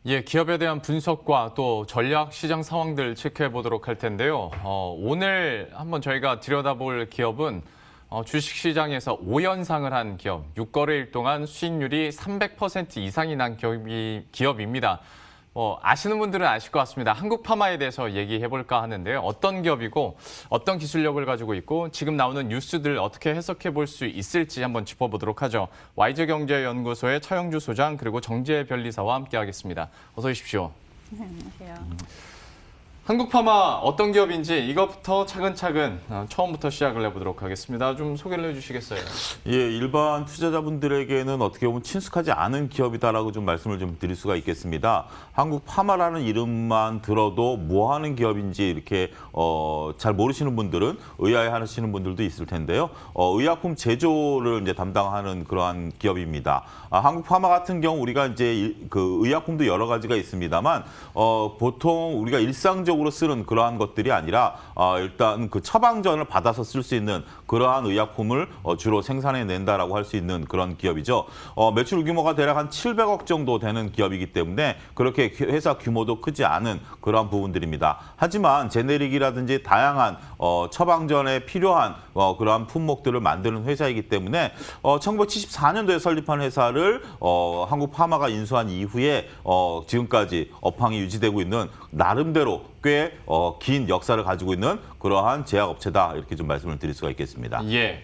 예, 기업에 대한 분석과 또 전략 시장 상황들 체크해 보도록 할 텐데요. 오늘 한번 저희가 들여다볼 기업은 주식시장에서 5연상을 한 기업, 6거래일 동안 수익률이 300% 이상이 난 기업입니다. 아시는 분들은 아실 것 같습니다. 한국파마에 대해서 얘기해 볼까 하는데요. 어떤 기업이고 어떤 기술력을 가지고 있고 지금 나오는 뉴스들 어떻게 해석해 볼 수 있을지 한번 짚어보도록 하죠. 와이즈경제연구소의 차영주 소장 그리고 정지혜 변리사와 함께하겠습니다. 어서 오십시오. 안녕하세요. 한국파마 어떤 기업인지 이것부터 차근차근 처음부터 시작을 해보도록 하겠습니다. 좀 소개를 해주시겠어요? 예, 일반 투자자분들에게는 어떻게 보면 친숙하지 않은 기업이다라고 좀 말씀을 좀 드릴 수가 있겠습니다. 한국파마라는 이름만 들어도 뭐 하는 기업인지 이렇게 잘 모르시는 분들은 의아해하시는 분들도 있을 텐데요. 의약품 제조를 이제 담당하는 그러한 기업입니다. 한국파마 같은 경우 우리가 이제 그 의약품도 여러 가지가 있습니다만 보통 우리가 일상적으로 쓰는 그러한 것들이 아니라 일단 그 처방전을 받아서 쓸 수 있는 그러한 의약품을 주로 생산해낸다라고 할 수 있는 그런 기업이죠. 매출 규모가 대략 한 700억 정도 되는 기업이기 때문에 그렇게 회사 규모도 크지 않은 그러한 부분들입니다. 하지만 제네릭이라든지 다양한 처방전에 필요한 그러한 품목들을 만드는 회사이기 때문에 1974년도에 설립한 회사를 한국파마가 인수한 이후에 지금까지 업황이 유지되고 있는 나름대로 꽤 긴 역사를 가지고 있는 그러한 제약업체다 이렇게 좀 말씀을 드릴 수가 있겠습니다. 예.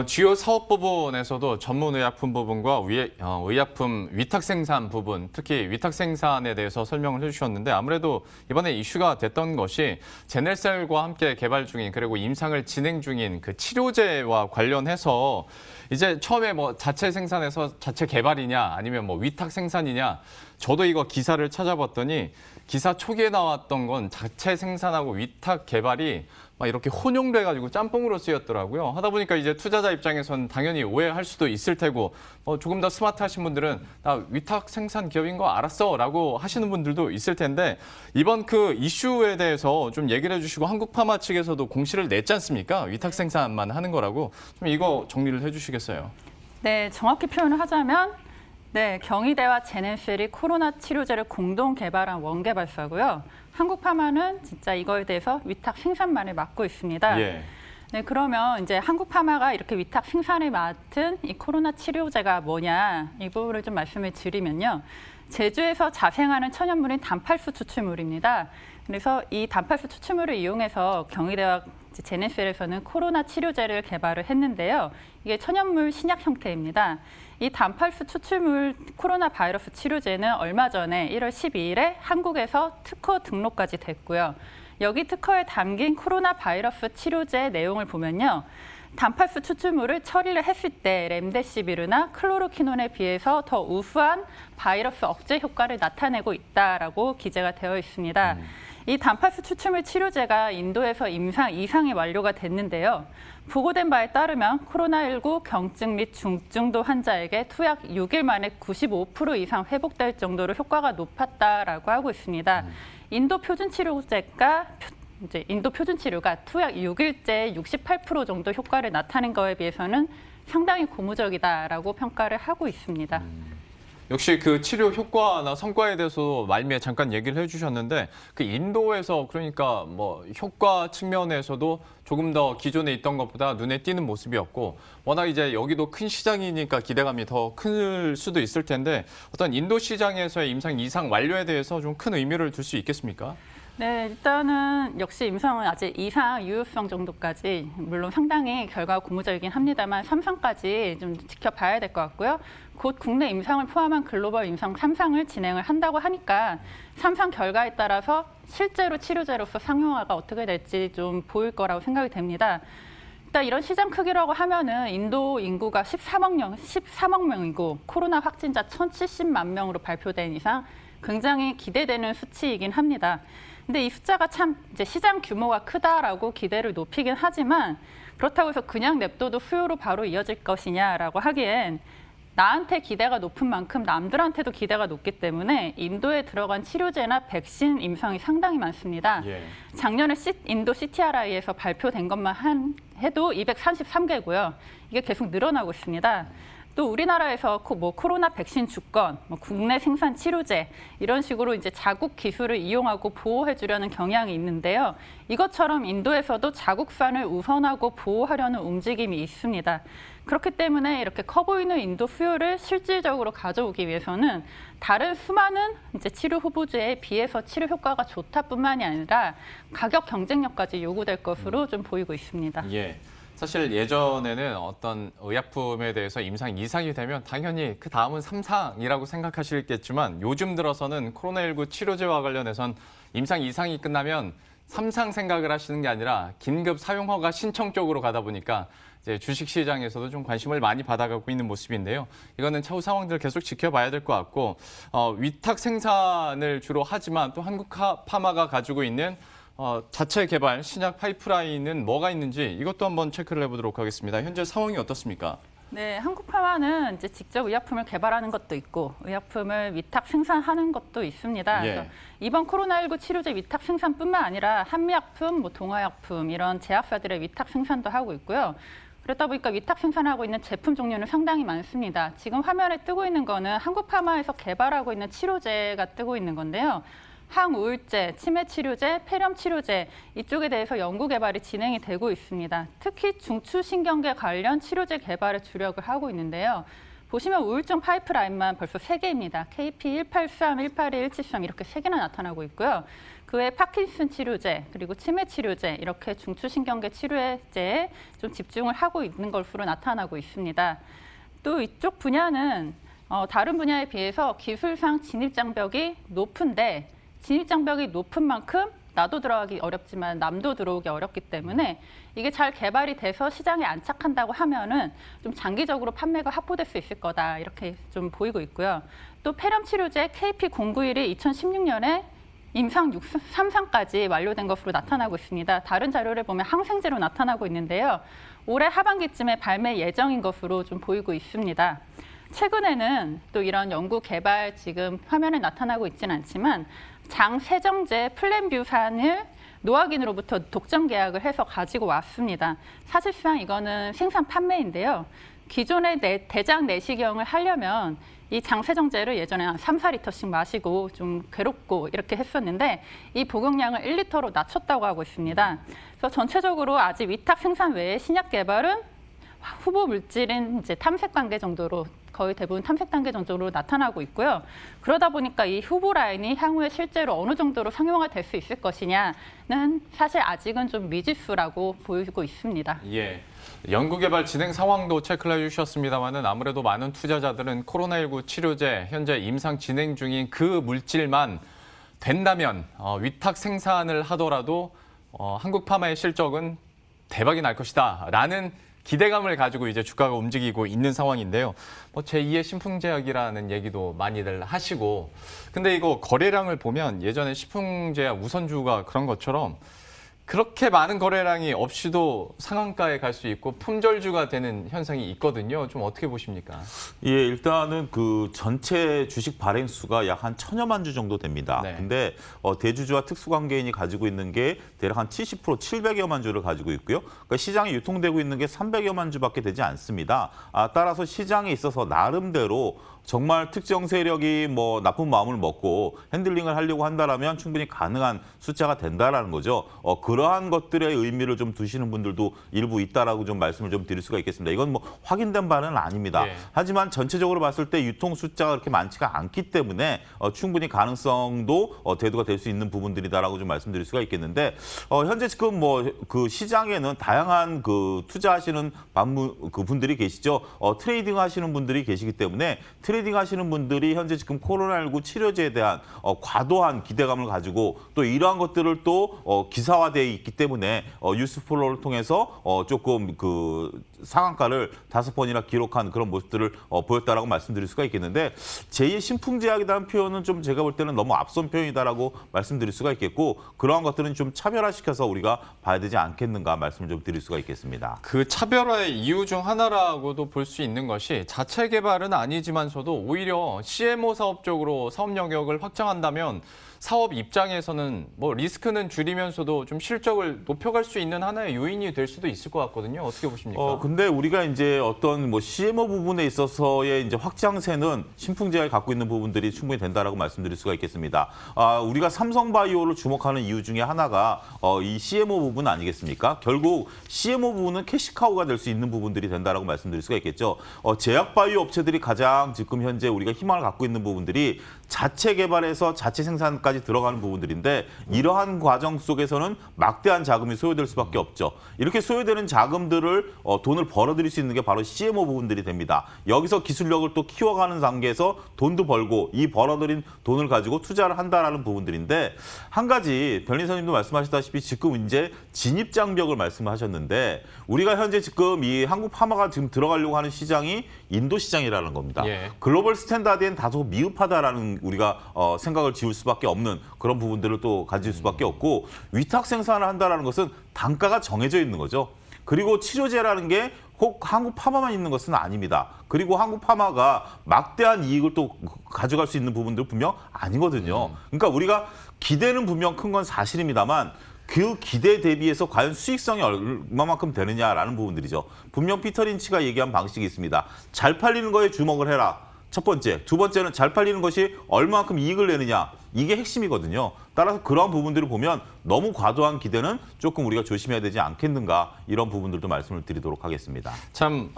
주요 사업 부분에서도 전문 의약품 부분과 의약품 위탁 생산 부분, 특히 위탁 생산에 대해서 설명을 해주셨는데 아무래도 이번에 이슈가 됐던 것이 제넬셀과 함께 개발 중인 그리고 임상을 진행 중인 그 치료제와 관련해서 이제 처음에 뭐 자체 생산해서 자체 개발이냐 아니면 뭐 위탁 생산이냐 저도 이거 기사를 찾아봤더니 기사 초기에 나왔던 건 자체 생산하고 위탁 개발이 막 이렇게 혼용돼가지고 짬뽕으로 쓰였더라고요. 하다 보니까 이제 투자자 입장에서는 당연히 오해할 수도 있을 테고 조금 더 스마트하신 분들은 나 위탁 생산 기업인 거 알았어 라고 하시는 분들도 있을 텐데 이번 그 이슈에 대해서 좀 얘기를 해주시고 한국파마 측에서도 공시를 냈지 않습니까? 위탁 생산만 하는 거라고 좀 이거 정리를 해주시겠어요? 네, 정확히 표현을 하자면 경희대와 제넬셀이 코로나 치료제를 공동 개발한 원개발사고요. 한국파마는 진짜 이거에 대해서 위탁 생산만을 맡고 있습니다. 예. 네, 그러면 이제 한국파마가 이렇게 위탁 생산을 맡은 이 코로나 치료제가 뭐냐 이 부분을 좀 말씀을 드리면요. 제주에서 자생하는 천연물인 단팔수 추출물입니다. 그래서 이 단팔수 추출물을 이용해서 경희대와 제넬셀에서는 코로나 치료제를 개발을 했는데요. 이게 천연물 신약 형태입니다. 이 단팔수 추출물 코로나 바이러스 치료제는 얼마 전에 1월 12일에 한국에서 특허 등록까지 됐고요. 여기 특허에 담긴 코로나 바이러스 치료제 내용을 보면요. 단팔수 추출물을 처리를 했을 때 렘데시비르나 클로로퀴논에 비해서 더 우수한 바이러스 억제 효과를 나타내고 있다라고 기재가 되어 있습니다. 이 단팔수 추출물 치료제가 인도에서 임상 2상이 완료가 됐는데요. 보고된 바에 따르면 코로나19 경증 및 중증도 환자에게 투약 6일 만에 95% 이상 회복될 정도로 효과가 높았다라고 하고 있습니다. 인도 표준 치료가 투약 6일째 68% 정도 효과를 나타낸 거에 비해서는 상당히 고무적이다라고 평가를 하고 있습니다. 역시 그 치료 효과나 성과에 대해서 말미에 잠깐 얘기를 해주셨는데 그 인도에서 그러니까 뭐 효과 측면에서도 조금 더 기존에 있던 것보다 눈에 띄는 모습이었고 워낙 이제 여기도 큰 시장이니까 기대감이 더 클 수도 있을 텐데 어떤 인도 시장에서의 임상 2상 완료에 대해서 좀 큰 의미를 둘 수 있겠습니까? 네, 일단은 역시 임상은 아직 2상 유효성 정도까지 물론 상당히 결과가 고무적이긴 합니다만 3상까지 좀 지켜봐야 될 것 같고요. 곧 국내 임상을 포함한 글로벌 임상 3상을 진행을 한다고 하니까 3상 결과에 따라서 실제로 치료제로서 상용화가 어떻게 될지 좀 보일 거라고 생각이 됩니다. 일단 이런 시장 크기라고 하면은 인도 인구가 13억 명이고 코로나 확진자 1,070만 명으로 발표된 이상 굉장히 기대되는 수치이긴 합니다. 근데 이 숫자가 참 이제 시장 규모가 크다라고 기대를 높이긴 하지만 그렇다고 해서 그냥 냅둬도 수요로 바로 이어질 것이냐라고 하기엔 나한테 기대가 높은 만큼 남들한테도 기대가 높기 때문에 인도에 들어간 치료제나 백신 임상이 상당히 많습니다. 예. 작년에 인도 CTRI에서 발표된 것만 해도 233개고요. 이게 계속 늘어나고 있습니다. 또 우리나라에서 코로나 백신 주권, 국내 생산 치료제 이런 식으로 이제 자국 기술을 이용하고 보호해 주려는 경향이 있는데요. 이것처럼 인도에서도 자국산을 우선하고 보호하려는 움직임이 있습니다. 그렇기 때문에 이렇게 커 보이는 인도 수요를 실질적으로 가져오기 위해서는 다른 수많은 이제 치료 후보제에 비해서 치료 효과가 좋다뿐만이 아니라 가격 경쟁력까지 요구될 것으로 좀 보이고 있습니다. 예. 사실 예전에는 어떤 의약품에 대해서 임상 2상이 되면 당연히 그 다음은 3상이라고 생각하시겠지만 요즘 들어서는 코로나19 치료제와 관련해선 임상 2상이 끝나면 3상 생각을 하시는 게 아니라 긴급 사용허가 신청 쪽으로 가다 보니까 이제 주식시장에서도 좀 관심을 많이 받아가고 있는 모습인데요. 이거는 차후 상황들 계속 지켜봐야 될 것 같고 위탁 생산을 주로 하지만 또 한국파마가 가지고 있는 자체 개발 신약 파이프라인은 뭐가 있는지 이것도 한번 체크를 해보도록 하겠습니다. 현재 상황이 어떻습니까? 네, 한국파마는 이제 직접 의약품을 개발하는 것도 있고 의약품을 위탁 생산하는 것도 있습니다. 예. 그래서 이번 코로나19 치료제 위탁 생산뿐만 아니라 한미약품, 동아약품 이런 제약사들의 위탁 생산도 하고 있고요. 그러다 보니까 위탁 생산하고 있는 제품 종류는 상당히 많습니다. 지금 화면에 뜨고 있는 거는 한국파마에서 개발하고 있는 치료제가 뜨고 있는 건데요. 항우울제, 치매치료제, 폐렴치료제 이쪽에 대해서 연구 개발이 진행이 되고 있습니다. 특히 중추신경계 관련 치료제 개발에 주력을 하고 있는데요. 보시면 우울증 파이프라인만 벌써 3개입니다. KP183, 182, 173 이렇게 3개나 나타나고 있고요. 그 외에 파킨슨 치료제, 그리고 치매 치료제 이렇게 중추신경계 치료제에 좀 집중을 하고 있는 것으로 나타나고 있습니다. 또 이쪽 분야는 다른 분야에 비해서 기술상 진입장벽이 높은데 진입장벽이 높은 만큼 나도 들어가기 어렵지만 남도 들어오기 어렵기 때문에 이게 잘 개발이 돼서 시장에 안착한다고 하면은 좀 장기적으로 판매가 확보될 수 있을 거다 이렇게 좀 보이고 있고요. 또 폐렴 치료제 KP091이 2016년에 임상 3상까지 완료된 것으로 나타나고 있습니다. 다른 자료를 보면 항생제로 나타나고 있는데요. 올해 하반기쯤에 발매 예정인 것으로 좀 보이고 있습니다. 최근에는 또 이런 연구 개발 지금 화면에 나타나고 있지는 않지만 장세정제 플랜뷰산을 노아긴으로부터 독점 계약을 해서 가지고 왔습니다. 사실상 이거는 생산 판매인데요. 기존의 대장 내시경을 하려면 이 장세정제를 예전에 한 3, 4리터씩 마시고 좀 괴롭고 이렇게 했었는데 이 복용량을 1리터로 낮췄다고 하고 있습니다. 그래서 전체적으로 아직 위탁 생산 외에 신약 개발은 후보 물질인 이제 탐색 단계 정도로 거의 대부분 탐색 단계 정도로 나타나고 있고요. 그러다 보니까 이 후보 라인이 향후에 실제로 어느 정도로 상용화 될 수 있을 것이냐는 사실 아직은 좀 미지수라고 보이고 있습니다. 예. 연구개발 진행 상황도 체크를 해주셨습니다만은 아무래도 많은 투자자들은 코로나19 치료제 현재 임상 진행 중인 그 물질만 된다면 위탁 생산을 하더라도 한국파마의 실적은 대박이 날 것이다라는 기대감을 가지고 이제 주가가 움직이고 있는 상황인데요. 제2의 신풍제약이라는 얘기도 많이들 하시고, 근데 이거 거래량을 보면 예전에 신풍제약 우선주가 그런 것처럼 그렇게 많은 거래량이 없이도 상한가에 갈 수 있고 품절주가 되는 현상이 있거든요. 좀 어떻게 보십니까? 예, 일단은 그 전체 주식 발행 수가 약 한 1000여만 주 정도 됩니다. 네. 근데 대주주와 특수관계인이 가지고 있는 게 대략 한 70%, 700여만 주를 가지고 있고요. 그러니까 시장에 유통되고 있는 게 300여만 주밖에 되지 않습니다. 따라서 시장에 있어서 나름대로 정말 특정 세력이 뭐 나쁜 마음을 먹고 핸들링을 하려고 한다라면 충분히 가능한 숫자가 된다라는 거죠. 그러한 것들의 의미를 좀 두시는 분들도 일부 있다라고 좀 말씀을 좀 드릴 수가 있겠습니다. 이건 뭐 확인된 바는 아닙니다. 예. 하지만 전체적으로 봤을 때 유통 숫자가 그렇게 많지가 않기 때문에 충분히 가능성도 대두가 될 수 있는 부분들이다라고 좀 말씀드릴 수가 있겠는데 현재 지금 뭐 그 시장에는 다양한 그 투자하시는 그 분들이 계시죠. 트레이딩 하시는 분들이 계시기 때문에 트레이딩 하시는 분들이 현재 지금 코로나19 치료제에 대한 과도한 기대감을 가지고 또 이러한 것들을 또 기사화되어 있기 때문에 뉴스플로우를 통해서 조금 그 상한가를 5번이나 기록한 그런 모습들을 보였다라고 말씀드릴 수가 있겠는데 제2의 신풍제약이라는 표현은 좀 제가 볼 때는 너무 앞선 표현이다라고 말씀드릴 수가 있겠고 그러한 것들은 좀 차별화시켜서 우리가 봐야 되지 않겠는가 말씀을 좀 드릴 수가 있겠습니다. 그 차별화의 이유 중 하나라고도 볼 수 있는 것이 자체 개발은 아니지만서도 오히려 CMO 사업 쪽으로 사업 영역을 확장한다면 사업 입장에서는 뭐 리스크는 줄이면서도 좀 실적을 높여갈 수 있는 하나의 요인이 될 수도 있을 것 같거든요. 어떻게 보십니까? 근데 우리가 이제 어떤 뭐 CMO 부분에 있어서의 이제 확장세는 신풍제약이 갖고 있는 부분들이 충분히 된다라고 말씀드릴 수가 있겠습니다. 우리가 삼성바이오를 주목하는 이유 중에 하나가 이 CMO 부분 아니겠습니까? 결국 CMO 부분은 캐시카우가 될 수 있는 부분들이 된다라고 말씀드릴 수가 있겠죠. 제약바이오 업체들이 가장 지금 현재 우리가 희망을 갖고 있는 부분들이 자체 개발해서 자체 생산까지 들어가는 부분들인데 이러한 과정 속에서는 막대한 자금이 소요될 수밖에 없죠. 이렇게 소요되는 자금들을 돈을 벌어들일 수 있는 게 바로 CMO 부분들이 됩니다. 여기서 기술력을 또 키워가는 단계에서 돈도 벌고 이 벌어들인 돈을 가지고 투자를 한다라는 부분들인데 한 가지 변리사님도 말씀하셨다시피 지금 이제 진입 장벽을 말씀하셨는데 우리가 현재 지금 이 한국 파마가 지금 들어가려고 하는 시장이 인도 시장이라는 겁니다. 예. 글로벌 스탠다드엔 다소 미흡하다라는 우리가 생각을 지울 수밖에 없는 그런 부분들을 또 가질 수밖에 없고 위탁 생산을 한다라는 것은 단가가 정해져 있는 거죠. 그리고 치료제라는 게 혹 한국 파마만 있는 것은 아닙니다. 그리고 한국 파마가 막대한 이익을 또 가져갈 수 있는 부분도 분명 아니거든요. 그러니까 우리가 기대는 분명 큰 건 사실입니다만 그 기대 대비해서 과연 수익성이 얼마만큼 되느냐라는 부분들이죠. 분명 피터 린치가 얘기한 방식이 있습니다. 잘 팔리는 거에 주목을 해라. 첫 번째. 두 번째는 잘 팔리는 것이 얼마만큼 이익을 내느냐. 이게 핵심이거든요. 따라서 그러한 부분들을 보면 너무 과도한 기대는 조금 우리가 조심해야 되지 않겠는가 이런 부분들도 말씀을 드리도록 하겠습니다. 참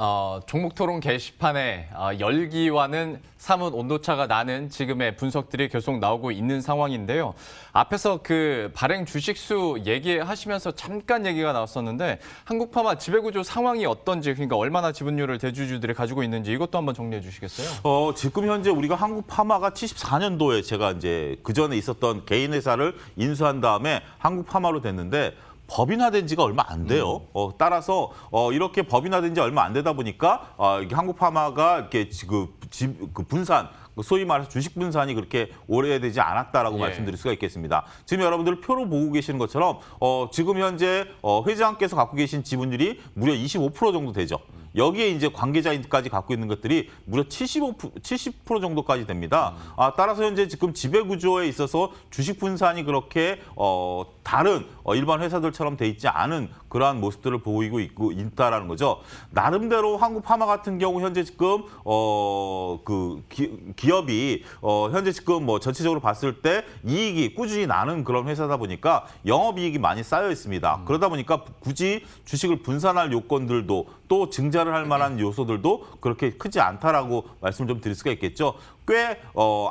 종목 토론 게시판에 열기와는 사뭇 온도차가 나는 지금의 분석들이 계속 나오고 있는 상황인데요. 앞에서 그 발행 주식수 얘기하시면서 잠깐 얘기가 나왔었는데 한국파마 지배구조 상황이 어떤지 그러니까 얼마나 지분율을 대주주들이 가지고 있는지 이것도 한번 정리해 주시겠어요? 지금 현재 우리가 한국파마가 74년도에 제가 이제 그 전에 있었던 개인 회사를 인수한 다음에 한국파마로 됐는데 법인화된 지가 얼마 안 돼요. 따라서 이렇게 법인화된 지 얼마 안 되다 보니까 이게 한국파마가 이렇게 그 분산 소위 말해서 주식 분산이 그렇게 오래되지 않았다라고 말씀드릴 수가 있겠습니다. 지금 여러분들 표로 보고 계시는 것처럼 지금 현재 회장께서 갖고 계신 지분율이 무려 25% 정도 되죠. 여기에 이제 관계자인까지 갖고 있는 것들이 무려 70% 정도까지 됩니다. 따라서 현재 지금 지배 구조에 있어서 주식 분산이 그렇게 다른 일반 회사들처럼 돼 있지 않은 그러한 모습들을 보이고 있다라는 거죠. 나름대로 한국파마 같은 경우 현재 지금 그 기업이 현재 지금 뭐 전체적으로 봤을 때 이익이 꾸준히 나는 그런 회사다 보니까 영업이익이 많이 쌓여 있습니다. 그러다 보니까 굳이 주식을 분산할 요건들도 또 증자를 할 만한 요소들도 그렇게 크지 않다라고 말씀을 좀 드릴 수가 있겠죠. 꽤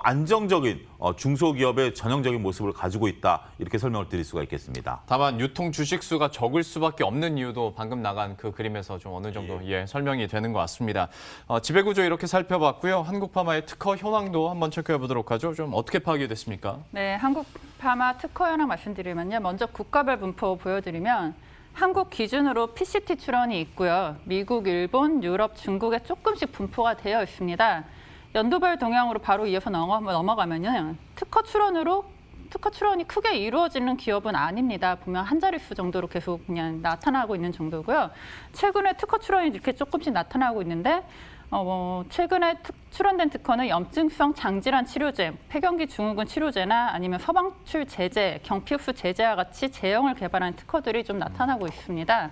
안정적인 중소기업의 전형적인 모습을 가지고 있다 이렇게 설명을 드릴 수가 있겠습니다. 다만 유통 주식수가 적을 수밖에 없는 이유도 방금 나간 그 그림에서 좀 어느 정도 설명이 되는 것 같습니다. 지배구조 이렇게 살펴봤고요. 한국파마의 특허 현황도 한번 체크해 보도록 하죠. 좀 어떻게 파악이 됐습니까? 네, 한국파마 특허 현황 말씀드리면요. 먼저 국가별 분포 보여드리면 한국 기준으로 PCT 출원이 있고요. 미국, 일본, 유럽, 중국에 조금씩 분포가 되어 있습니다. 연도별 동향으로 바로 이어서 넘어가면요. 특허 출원이 크게 이루어지는 기업은 아닙니다. 보면 한 자릿수 정도로 계속 그냥 나타나고 있는 정도고요. 최근에 특허 출원이 이렇게 조금씩 나타나고 있는데 최근에 출원된 특허는 염증성 장질환 치료제, 폐경기 증후군 치료제나 아니면 서방출 제제, 경피흡수 제제와 같이 제형을 개발한 특허들이 좀 나타나고 있습니다.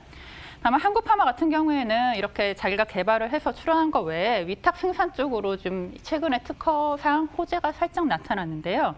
다만 한국파마 같은 경우에는 이렇게 자기가 개발을 해서 출원한 것 외에 위탁 생산 쪽으로 좀 최근에 특허상 호재가 살짝 나타났는데요.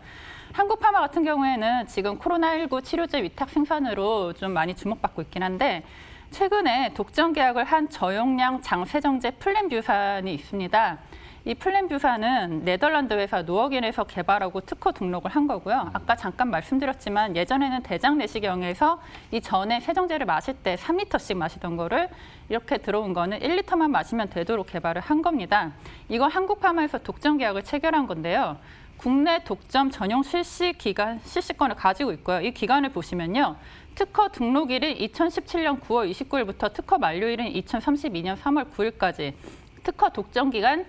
한국파마 같은 경우에는 지금 코로나19 치료제 위탁 생산으로 좀 많이 주목받고 있긴 한데 최근에 독점 계약을 한 저용량 장세정제 플랜뷰산이 있습니다. 이 플랜뷰산은 네덜란드 회사 노어긴에서 개발하고 특허 등록을 한 거고요. 아까 잠깐 말씀드렸지만 예전에는 대장 내시경에서 이 전에 세정제를 마실 때 3리터씩 마시던 거를 이렇게 들어온 거는 1리터만 마시면 되도록 개발을 한 겁니다. 이건 한국파마에서 독점 계약을 체결한 건데요. 국내 독점 전용 실시권을 가지고 있고요. 이 기간을 보시면요. 특허 등록일인 2017년 9월 29일부터 특허 만료일인 2032년 3월 9일까지 특허 독점 기간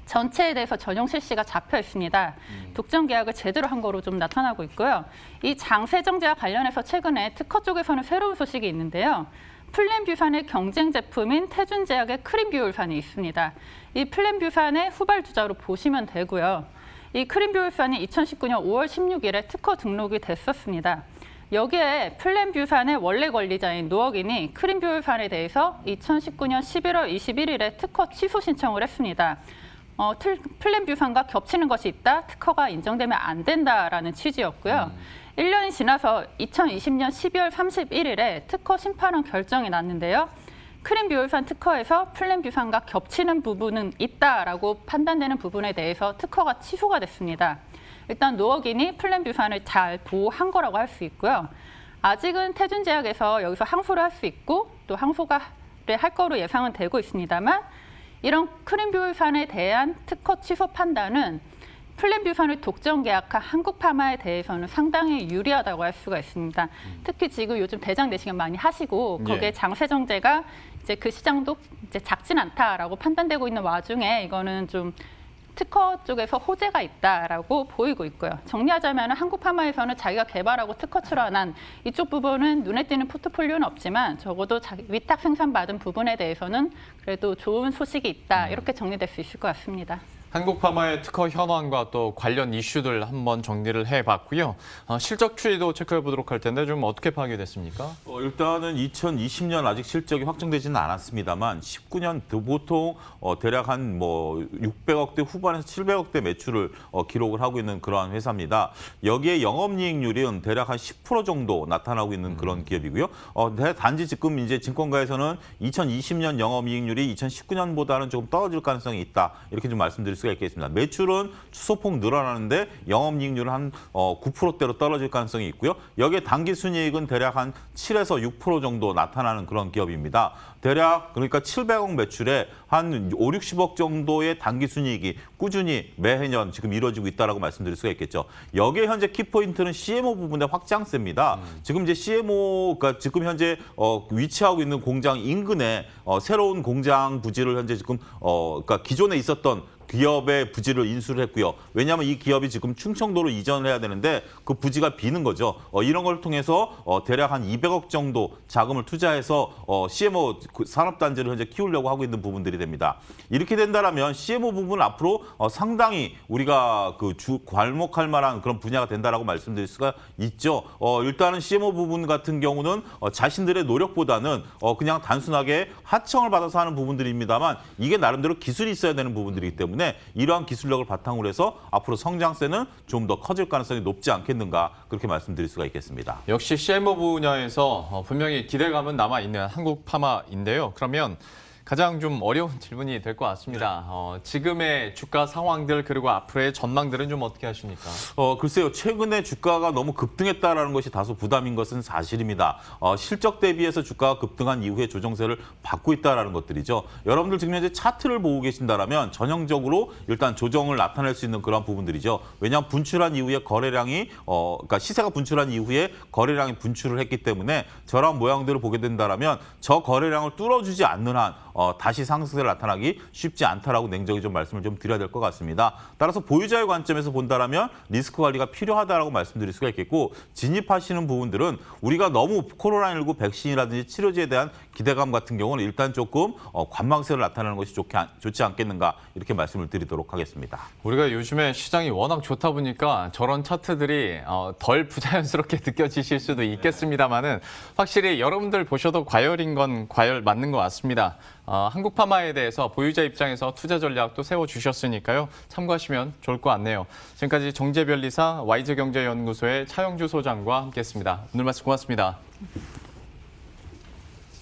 전체에 대해서 전용 실시가 잡혀 있습니다. 독점 계약을 제대로 한 거로 좀 나타나고 있고요. 이 장세정제와 관련해서 최근에 특허 쪽에서는 새로운 소식이 있는데요. 플랜뷰산의 경쟁 제품인 태준제약의 크림뷰올산이 있습니다. 이 플랜뷰산의 후발주자로 보시면 되고요. 이 크림뷰올산이 2019년 5월 16일에 특허 등록이 됐었습니다. 여기에 플랜뷰산의 원래 권리자인 노억인이 크림뷰산에 대해서 2019년 11월 21일에 특허 취소 신청을 했습니다. 플랜뷰산과 겹치는 것이 있다, 특허가 인정되면 안 된다라는 취지였고요. 1년이 지나서 2020년 12월 31일에 특허 심판원 결정이 났는데요. 크림뷰산 특허에서 플랜뷰산과 겹치는 부분은 있다라고 판단되는 부분에 대해서 특허가 취소가 됐습니다. 일단 노억인이 플랜뷰산을 잘 보호한 거라고 할 수 있고요. 아직은 태준제약에서 여기서 항소를 할 수 있고 또 항소를 할 거로 예상은 되고 있습니다만 이런 크림뷰산에 대한 특허 취소 판단은 플랜뷰산을 독점 계약한 한국파마에 대해서는 상당히 유리하다고 할 수가 있습니다. 특히 지금 요즘 대장 내시경 많이 하시고 거기에 장세정제가 이제 그 시장도 이제 작진 않다라고 판단되고 있는 와중에 이거는 좀 특허 쪽에서 호재가 있다라고 보이고 있고요. 정리하자면 한국파마에서는 자기가 개발하고 특허 출원한 이쪽 부분은 눈에 띄는 포트폴리오는 없지만 적어도 위탁 생산받은 부분에 대해서는 그래도 좋은 소식이 있다. 이렇게 정리될 수 있을 것 같습니다. 한국파마의 특허 현황과 또 관련 이슈들 한번 정리를 해봤고요. 실적 추이도 체크해 보도록 할 텐데 좀 어떻게 파악이 됐습니까? 일단은 2020년 아직 실적이 확정되지는 않았습니다만 19년 보통 대략 한 600억대 후반에서 700억대 매출을 기록을 하고 있는 그러한 회사입니다. 여기에 영업이익률은 대략 한 10% 정도 나타나고 있는 그런 기업이고요. 단지 지금 이제 증권가에서는 2020년 영업이익률이 2019년보다는 조금 떨어질 가능성이 있다. 이렇게 좀 말씀드릴 수가 있겠습니다. 매출은 추소폭 늘어나는데 영업이익률은 한 9%대로 떨어질 가능성이 있고요. 여기에 당기순이익은 대략 한 7에서 6% 정도 나타나는 그런 기업입니다. 대략 그러니까 700억 매출에 한 5, 60억 정도의 당기순이익이 꾸준히 매해년 지금 이루어지고 있다라고 말씀드릴 수가 있겠죠. 여기에 현재 키포인트는 CMO 부분의 확장세입니다. 지금 이제 CMO가 지금 현재 위치하고 있는 공장 인근에 새로운 공장 부지를 현재 지금 그러니까 기존에 있었던 기업의 부지를 인수를 했고요. 왜냐하면 이 기업이 지금 충청도로 이전을 해야 되는데 그 부지가 비는 거죠. 이런 걸 통해서 대략 한 200억 정도 자금을 투자해서 CMO 산업단지를 현재 키우려고 하고 있는 부분들이 됩니다. 이렇게 된다면 CMO 부분은 앞으로 상당히 우리가 괄목할 만한 그런 분야가 된다라고 말씀드릴 수가 있죠. 일단은 CMO 부분 같은 경우는 자신들의 노력보다는 그냥 단순하게 하청을 받아서 하는 부분들입니다만 이게 나름대로 기술이 있어야 되는 부분들이기 때문에 이러한 기술력을 바탕으로 해서 앞으로 성장세는 좀 더 커질 가능성이 높지 않겠는가 그렇게 말씀드릴 수가 있겠습니다. 역시 CMO 분야에서 분명히 기대감은 남아있는 한국파마인데요. 그러면 가장 좀 어려운 질문이 될 것 같습니다. 지금의 주가 상황들 그리고 앞으로의 전망들은 좀 어떻게 하십니까? 글쎄요. 최근에 주가가 너무 급등했다라는 것이 다소 부담인 것은 사실입니다. 실적 대비해서 주가가 급등한 이후에 조정세를 받고 있다라는 것들이죠. 여러분들 지금 현재 차트를 보고 계신다라면 전형적으로 일단 조정을 나타낼 수 있는 그런 부분들이죠. 왜냐하면 분출한 이후에 거래량이 그러니까 시세가 분출한 이후에 거래량이 분출을 했기 때문에 저런 모양들을 보게 된다라면 저 거래량을 뚫어주지 않는 한 다시 상승세를 나타나기 쉽지 않다라고 냉정히 좀 말씀을 좀 드려야 될 것 같습니다. 따라서 보유자의 관점에서 본다라면 리스크 관리가 필요하다라고 말씀드릴 수가 있겠고 진입하시는 부분들은 우리가 너무 코로나19 백신이라든지 치료제에 대한 기대감 같은 경우는 일단 조금 관망세를 나타내는 것이 좋지 않겠는가 이렇게 말씀을 드리도록 하겠습니다. 우리가 요즘에 시장이 워낙 좋다 보니까 저런 차트들이 덜 부자연스럽게 느껴지실 수도 있겠습니다만은 확실히 여러분들 보셔도 과열인 건 과열 맞는 것 같습니다. 한국파마에 대해서 보유자 입장에서 투자 전략도 세워주셨으니까요. 참고하시면 좋을 것 같네요. 지금까지 정재별리사 와이즈경제연구소의 차영주 소장과 함께했습니다. 오늘 말씀 고맙습니다.